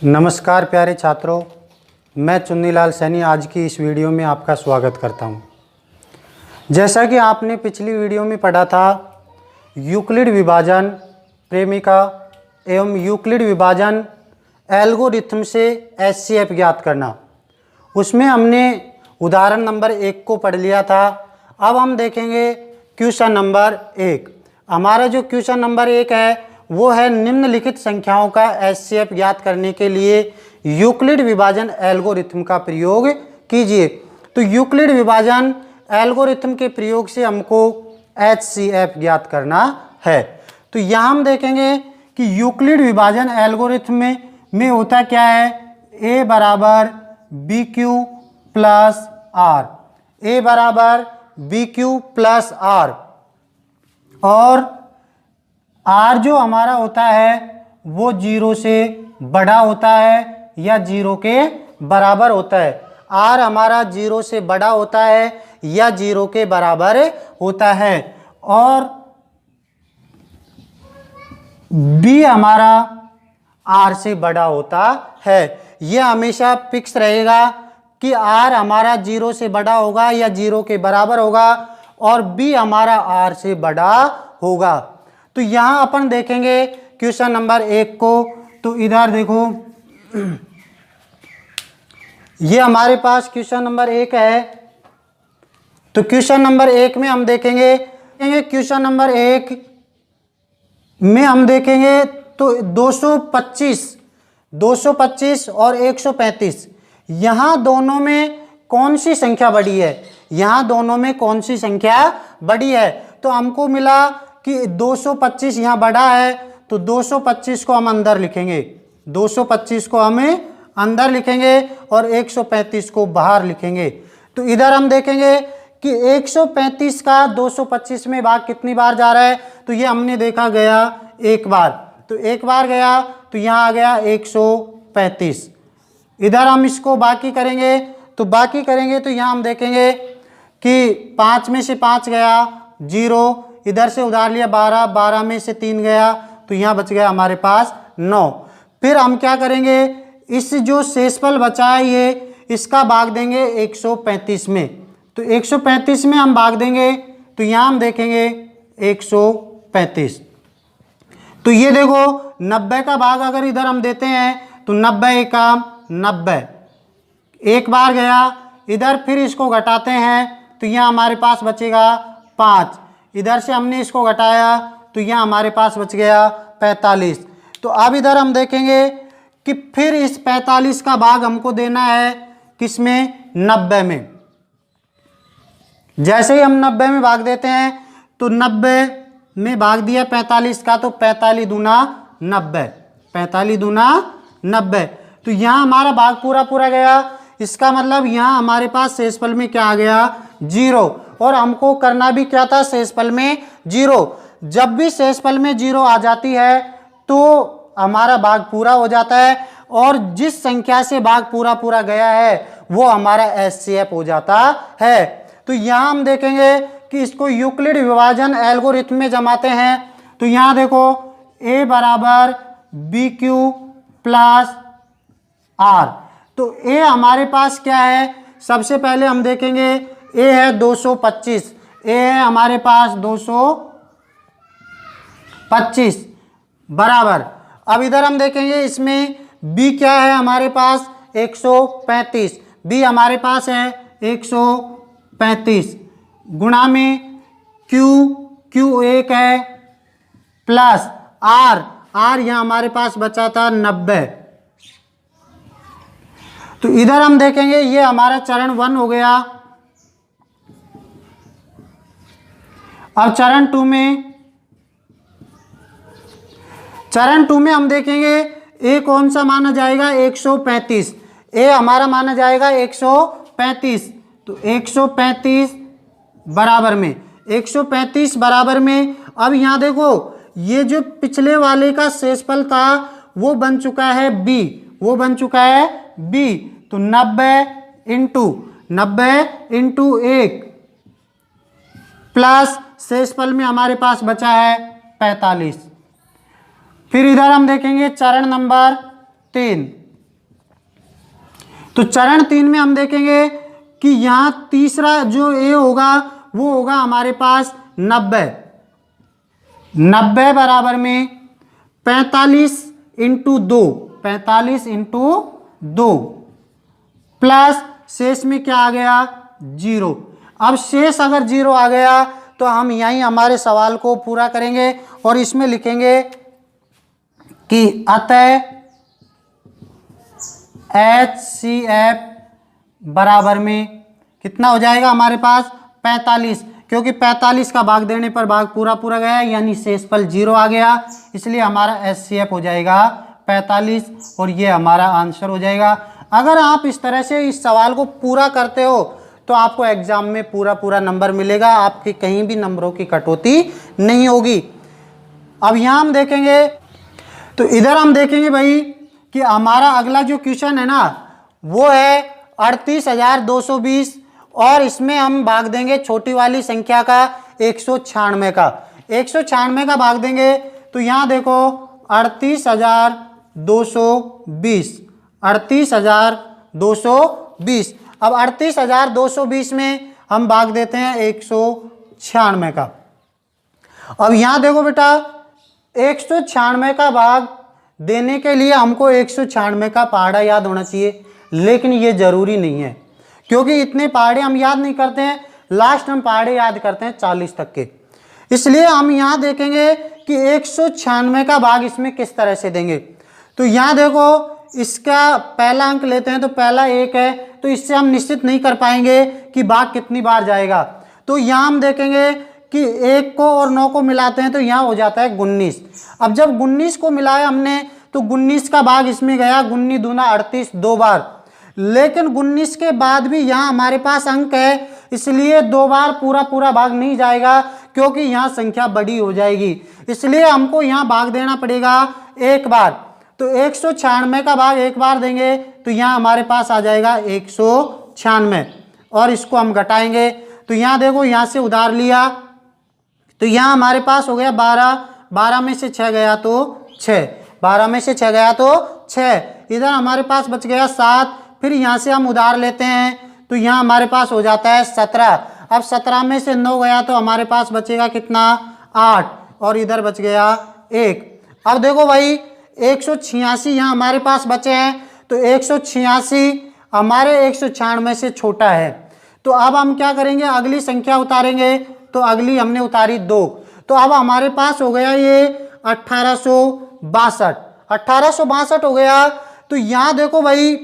नमस्कार प्यारे छात्रों, मैं चुन्नीलाल सैनी आज की इस वीडियो में आपका स्वागत करता हूं। जैसा कि आपने पिछली वीडियो में पढ़ा था यूक्लिड विभाजन प्रेमिका एवं यूक्लिड विभाजन एल्गोरिथम से एचसीएफ ज्ञात करना, उसमें हमने उदाहरण नंबर 1 को पढ़ लिया था। अब हम देखेंगे क्वेश्चन नंबर 1। हमारा जो क्वेश्चन नंबर 1 है वो है निम्नलिखित संख्याओं का एचसीएफ ज्ञात करने के लिए यूक्लिड विभाजन एल्गोरिथम का प्रयोग कीजिए। तो यूक्लिड विभाजन एल्गोरिथम के प्रयोग से हमको एचसीएफ ज्ञात करना है। तो यहाँ हम देखेंगे कि यूक्लिड विभाजन एल्गोरिथम में होता क्या है, ए बराबर बी क्यू प्लस आर, ए बराबर बी क्यू प्लस आर, और आर जो हमारा होता है वो 0 से बड़ा होता है या 0 के बराबर होता है। आर हमारा 0 से बड़ा होता है या 0 के बराबर होता है, और बी हमारा आर से बड़ा होता है। यह हमेशा फिक्स रहेगा कि आर हमारा 0 से बड़ा होगा या 0 के बराबर होगा और बी हमारा आर से बड़ा होगा। तो यहाँ अपन देखेंगे क्वेश्चन नंबर 1 को। तो इधर देखो, ये हमारे पास क्वेश्चन नंबर 1 है। तो क्वेश्चन नंबर 1 में हम देखेंगे क्वेश्चन नंबर 1 में हम देखेंगे तो 225 और 135, यहाँ दोनों में कौन सी संख्या बड़ी है, यहाँ दोनों में कौन सी संख्या बड़ी है। तो हमको मिला कि 225 यहाँ बड़ा है, तो 225 को हम अंदर लिखेंगे, 225 को हमें अंदर लिखेंगे और 135 को बाहर लिखेंगे। तो इधर हम देखेंगे कि 135 का 225 में भाग कितनी बार जा रहा है, तो ये हमने देखा गया एक बार, तो एक बार गया, तो यहाँ आ गया 135। इधर हम इसको बाकी करेंगे, तो बाकी करेंगे तो यहाँ हम देखेंगे कि 5 में से 5 गया 0, इधर से उधार लिया 12, 12 में से 3 गया, तो यहाँ बच गया हमारे पास 9। फिर हम क्या करेंगे, इस जो शेषफल बचा है ये इसका भाग देंगे 135 में। तो 135 में हम भाग देंगे तो यहाँ हम देखेंगे 135। तो ये देखो 90 का भाग अगर इधर हम देते हैं तो 90 एकम 90, एक बार गया, इधर फिर इसको घटाते हैं तो यहाँ हमारे पास बचेगा 5, इधर से हमने इसको घटाया तो यहाँ हमारे पास बच गया 45। तो अब इधर हम देखेंगे कि फिर इस 45 का भाग हमको देना है किसमें, 90 में। जैसे ही हम 90 में भाग देते हैं तो 90 में भाग दिया 45 का, तो 45 दूना 90, 45 दूना 90। तो यहाँ हमारा भाग पूरा पूरा गया, इसका मतलब यहाँ हमारे पास शेषफल में क्या आ गया, 0। और हमको करना भी क्या था, शेषफल में 0। जब भी शेषफल में 0 आ जाती है तो हमारा भाग पूरा हो जाता है, और जिस संख्या से भाग पूरा पूरा गया है वो हमारा एचसीएफ हो जाता है। तो यहाँ हम देखेंगे कि इसको यूक्लिड विभाजन एल्गोरिथम में जमाते हैं। तो यहाँ देखो a बराबर बी क्यू प्लस आर। तो a हमारे पास क्या है, सबसे पहले हम देखेंगे a है 225, a है हमारे पास 225 बराबर। अब इधर हम देखेंगे इसमें b क्या है हमारे पास 135, b हमारे पास है 135 गुणा में q 1 है प्लस r यहाँ हमारे पास बचा था 90। तो इधर हम देखेंगे ये हमारा चरण 1 हो गया। अब चरण 2 में हम देखेंगे ए कौन सा माना जाएगा, 135, ए हमारा माना जाएगा 135। तो 135 बराबर में 135 बराबर में। अब यहाँ देखो ये जो पिछले वाले का शेषफल था वो बन चुका है b, वो बन चुका है b। तो 90 इंटू 1 प्लस शेषफल में हमारे पास बचा है 45। फिर इधर हम देखेंगे चरण नंबर 3, तो चरण 3 में हम देखेंगे कि यहाँ तीसरा जो ए होगा वो होगा हमारे पास 90। 90 बराबर में 45 इंटू 2, 45 इंटू 2 प्लस शेष में क्या आ गया 0। अब शेष अगर 0 आ गया तो हम यहीं हमारे सवाल को पूरा करेंगे और इसमें लिखेंगे कि अतः HCF बराबर में कितना हो जाएगा हमारे पास 45, क्योंकि 45 का भाग देने पर भाग पूरा पूरा गया यानी शेषफल 0 आ गया, इसलिए हमारा HCF हो जाएगा 45 और ये हमारा आंसर हो जाएगा। अगर आप इस तरह से इस सवाल को पूरा करते हो तो आपको एग्जाम में पूरा पूरा नंबर मिलेगा, आपके कहीं भी नंबरों की कटौती नहीं होगी। अब यहाँ हम देखेंगे तो इधर हम देखेंगे भाई कि हमारा अगला जो क्वेश्चन है ना वो है 38,220 और इसमें हम भाग देंगे छोटी वाली संख्या का 196 का। 196 का भाग देंगे तो यहाँ देखो 38,220, 38,220। अब 38,220 में हम भाग देते हैं 196 का। अब यहाँ देखो बेटा 196 का भाग देने के लिए हमको 196 का पहाड़ा याद होना चाहिए, लेकिन ये जरूरी नहीं है क्योंकि इतने पहाड़े हम याद नहीं करते हैं, लास्ट हम पहाड़े याद करते हैं 40 तक के। इसलिए हम यहाँ देखेंगे कि 196 का भाग इसमें किस तरह से देंगे। तो यहाँ देखो इसका पहला अंक लेते हैं तो पहला 1 है, तो इससे हम निश्चित नहीं कर पाएंगे कि भाग कितनी बार जाएगा। तो यहाँ हम देखेंगे कि 1 को और 9 को मिलाते हैं तो यहाँ हो जाता है 19। अब जब 19 को मिलाया हमने तो 19 का भाग इसमें गया, 19 दूना 38 2 बार, लेकिन 19 के बाद भी यहाँ हमारे पास अंक है, इसलिए 2 बार पूरा पूरा भाग नहीं जाएगा क्योंकि यहाँ संख्या बड़ी हो जाएगी, इसलिए हमको यहाँ भाग देना पड़ेगा 1 बार। तो 196 का भाग 1 बार देंगे तो यहाँ हमारे पास आ जाएगा 196 और इसको हम घटाएंगे तो यहाँ देखो यहाँ से उधार लिया तो यहाँ हमारे पास हो गया 12, 12 में से 6 गया तो 6, 12 में से 6 गया तो 6, इधर हमारे पास बच गया 7, फिर यहाँ से हम उधार लेते हैं तो यहाँ हमारे पास हो जाता है 17। अब 17 में से 9 गया तो हमारे पास बचेगा कितना 8 और इधर बच गया 1। अब देखो भाई 186 यहाँ हमारे पास बचे हैं तो 186 हमारे 196 से छोटा है, तो अब हम क्या करेंगे अगली संख्या उतारेंगे, तो अगली हमने उतारी 2, तो अब हमारे पास हो गया ये 1862, 1862 हो गया। तो यहाँ देखो भाई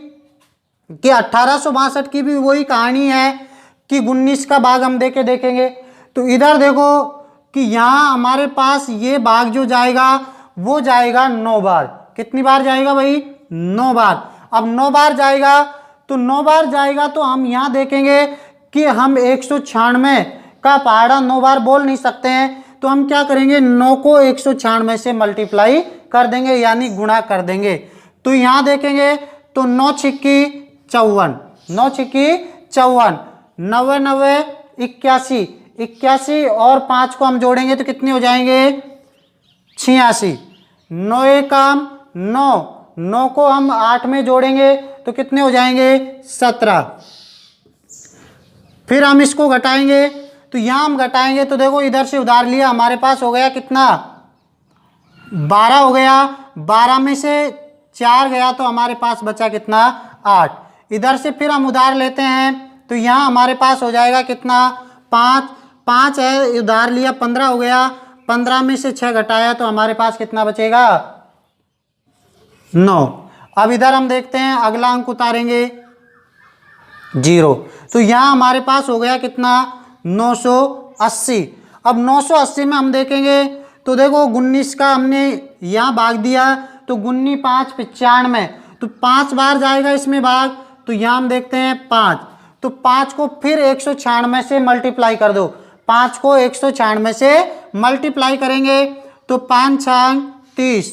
कि 1862 की भी वही कहानी है कि 19 का भाग हम देके देखेंगे। तो इधर देखो कि यहाँ हमारे पास ये भाग जो जाएगा वो जाएगा 9 बार। कितनी बार जाएगा भाई 9 बार। अब 9 बार जाएगा तो 9 बार जाएगा तो हम यहाँ देखेंगे कि हम 196 का पहाड़ा 9 बार बोल नहीं सकते हैं, तो हम क्या करेंगे 9 को 196 से मल्टीप्लाई कर देंगे यानी गुणा कर देंगे। तो यहाँ देखेंगे तो 9 छिक्की 54, 9 छिक्की 54, 90 90 81, 81 और 5 को हम जोड़ेंगे तो कितने हो जाएंगे 86, 9 एकम 9, 9 को हम 8 में जोड़ेंगे तो कितने हो जाएंगे 17। फिर हम इसको घटाएंगे तो यहाँ हम घटाएंगे तो देखो इधर से उधार लिया हमारे पास हो गया कितना 12 हो गया, 12 में से 4 गया तो हमारे पास बचा कितना 8। इधर से फिर हम उधार लेते हैं तो यहाँ हमारे पास हो जाएगा कितना 5, 5 है उधार लिया 15 हो गया, 15 में से 6 घटाया तो हमारे पास कितना बचेगा 9। अब इधर हम देखते हैं अगला अंक उतारेंगे 0, तो यहाँ हमारे पास हो गया कितना 980। अब 980 में हम देखेंगे तो देखो 19 का हमने यहाँ भाग दिया तो 19 5 95, तो 5 बार जाएगा इसमें भाग, तो यहाँ हम देखते हैं 5, तो 5 को फिर 196 से मल्टीप्लाई कर दो, 5 को 196 से मल्टीप्लाई करेंगे तो 5 छांग 30,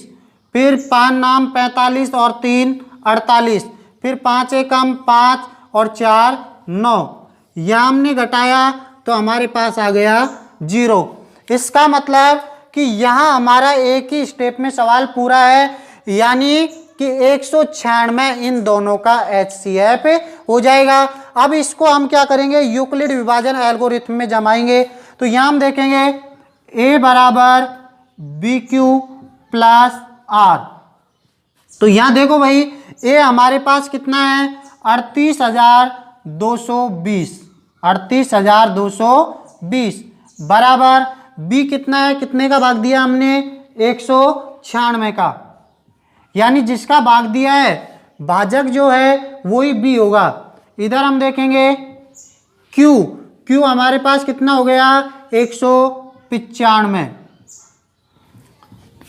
फिर 5 नाम 45 और 3 48, फिर 5 एकम 5 और 4 9, यहाँ हमने घटाया तो हमारे पास आ गया 0। इसका मतलब कि यहाँ हमारा एक ही स्टेप में सवाल पूरा है, यानी कि 196 इन दोनों का HCF हो जाएगा। अब इसको हम क्या करेंगे, यूक्लिड विभाजन एल्गोरिथम में जमाएंगे। तो यहां हम देखेंगे A बराबर BQ प्लस R। तो यहां देखो भाई A हमारे पास कितना है 38,220, 38,220 बराबर B कितना है, कितने का भाग दिया हमने 196 का, यानी जिसका भाग दिया है भाजक जो है वही B होगा। इधर हम देखेंगे Q हमारे पास कितना हो गया 195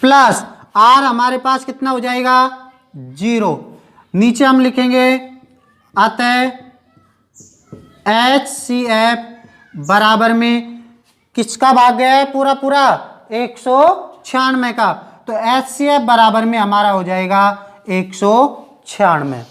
प्लस R हमारे पास कितना हो जाएगा 0। नीचे हम लिखेंगे अतः HCF बराबर में किसका भाग गया है पूरा 196 का, तो HCF बराबर में हमारा हो जाएगा 196।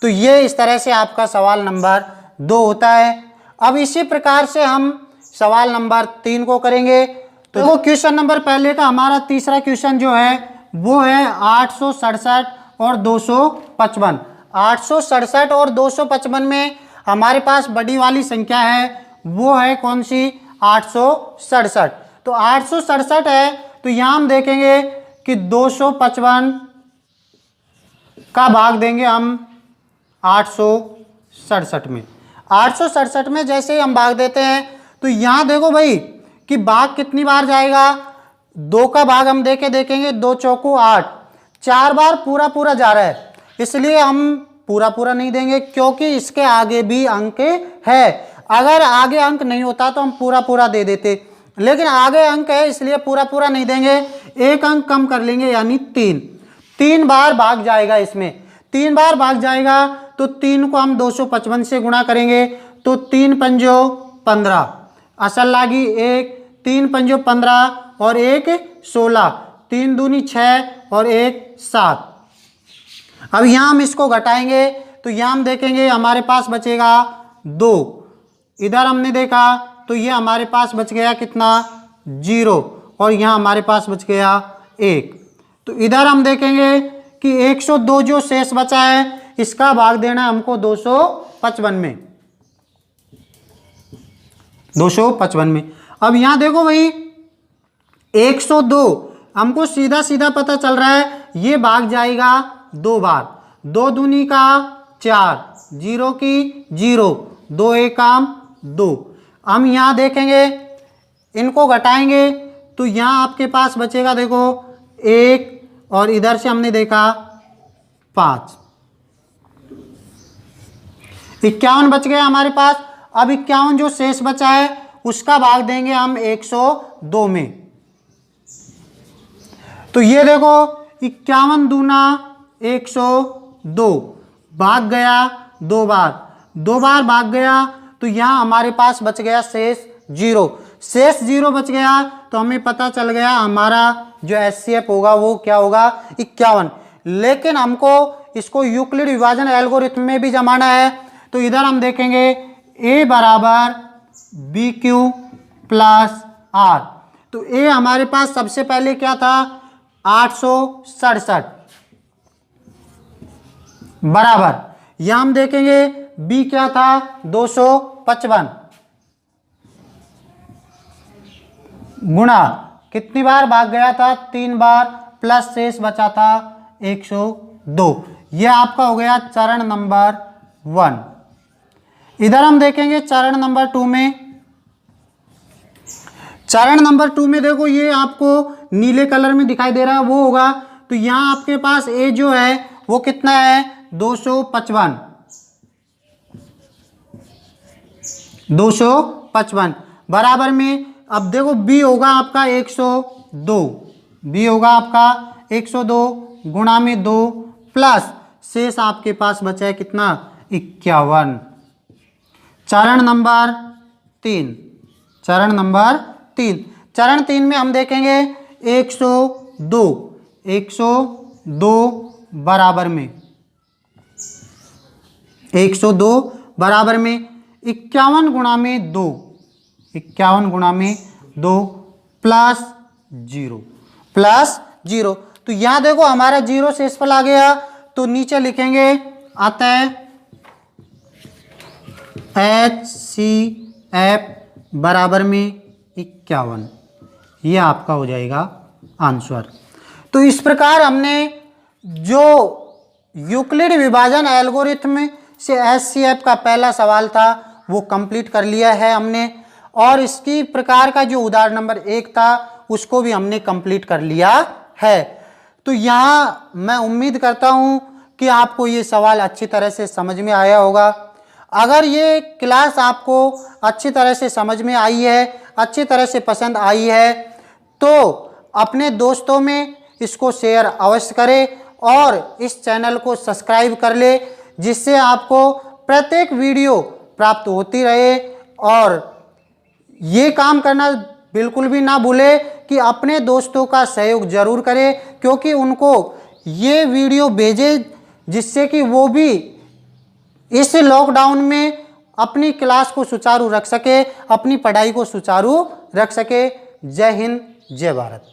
तो ये इस तरह से आपका सवाल नंबर 2 होता है। अब इसी प्रकार से हम सवाल नंबर 3 को करेंगे। तो वो क्वेश्चन नंबर पहले का हमारा तीसरा क्वेश्चन जो है वो है 867 और 255। 867 और 255 में हमारे पास बड़ी वाली संख्या है वो है कौन सी 867। तो 867 है तो यहां हम देखेंगे कि 255 का भाग देंगे हम 867 में। 867 में जैसे ही हम भाग देते हैं तो यहां देखो भाई कि भाग कितनी बार जाएगा, 2 का भाग हम देखेंगे 2 चौको 8, 4 बार पूरा जा रहा है, इसलिए हम पूरा नहीं देंगे क्योंकि इसके आगे भी अंक है। अगर आगे अंक नहीं होता तो हम पूरा दे देते, लेकिन आगे अंक है इसलिए पूरा नहीं देंगे, एक अंक कम कर लेंगे यानी 3 बार भाग जाएगा। इसमें 3 बार भाग जाएगा तो 3 को हम 255 से गुणा करेंगे तो 3 पंजो 15, असल लागी 1, 3 पंजो 15 और 1 16, 3 दूनी 6 और 1 7। अब यहां हम इसको घटाएंगे तो यहां हम देखेंगे हमारे पास बचेगा 2, इधर हमने देखा तो ये हमारे पास बच गया कितना 0 और यहाँ हमारे पास बच गया 1। तो इधर हम देखेंगे कि 102 जो शेष बचा है इसका भाग देना हमको 255 में, 255 में। अब यहाँ देखो भाई 102 हमको सीधा पता चल रहा है ये भाग जाएगा 2 बार, 2 दूनी का 4, 0 की 0, 2 एकम 2। हम यहाँ देखेंगे इनको घटाएंगे तो यहाँ आपके पास बचेगा देखो 1 और इधर से हमने देखा 5, 51 बच गया हमारे पास। अब 51 जो शेष बचा है उसका भाग देंगे हम 102 में। तो ये देखो 51 दूना 102 भाग गया 2 बार भाग गया तो यहाँ हमारे पास बच गया शेष 0। शेष 0 बच गया तो हमें पता चल गया हमारा जो HCF होगा वो क्या होगा 51। लेकिन हमको इसको यूक्लिड विभाजन एल्गोरिथम में भी जमाना है। तो इधर हम देखेंगे A बराबर BQ प्लस R। तो A हमारे पास सबसे पहले क्या था 867 बराबर, यहां हम देखेंगे B क्या था 255 गुणा कितनी बार भाग गया था 3 बार प्लस शेष बचा था 102। यह आपका हो गया चरण नंबर 1। इधर हम देखेंगे चरण नंबर 2 में। चरण नंबर 2 में देखो ये आपको नीले कलर में दिखाई दे रहा है वो होगा। तो यहां आपके पास A जो है वो कितना है 255 बराबर में। अब देखो B होगा आपका 102, B होगा आपका 102 गुणा में 2 प्लस शेष आपके पास बचा है कितना 51। चरण नंबर 3, चरण नंबर 3, चरण 3 में हम देखेंगे 102 बराबर में 102 बराबर में 51 गुणा में 2, 51 गुणा में 2 प्लस 0 प्लस 0। तो तो यहाँ देखो हमारा 0 शेषफल आ गया, तो नीचे लिखेंगे अतः HCF बराबर में 51। ये आपका हो जाएगा आंसर। तो इस प्रकार हमने जो यूक्लिड विभाजन एल्गोरिथम से HCF का पहला सवाल था वो कंप्लीट कर लिया है हमने, और इसकी प्रकार का जो उदाहरण नंबर 1 था उसको भी हमने कंप्लीट कर लिया है। तो यहाँ मैं उम्मीद करता हूँ कि आपको ये सवाल अच्छी तरह से समझ में आया होगा। अगर ये क्लास आपको अच्छी तरह से समझ में आई है, अच्छी तरह से पसंद आई है, तो अपने दोस्तों में इसको शेयर अवश्य करें और इस चैनल को सब्सक्राइब कर ले, जिससे आपको प्रत्येक वीडियो प्राप्त होती रहे। और ये काम करना बिल्कुल भी ना भूले कि अपने दोस्तों का सहयोग जरूर करें, क्योंकि उनको ये वीडियो भेजे जिससे कि वो भी इस लॉकडाउन में अपनी क्लास को सुचारू रख सके, अपनी पढ़ाई को सुचारू रख सके। जय हिंद, जय भारत।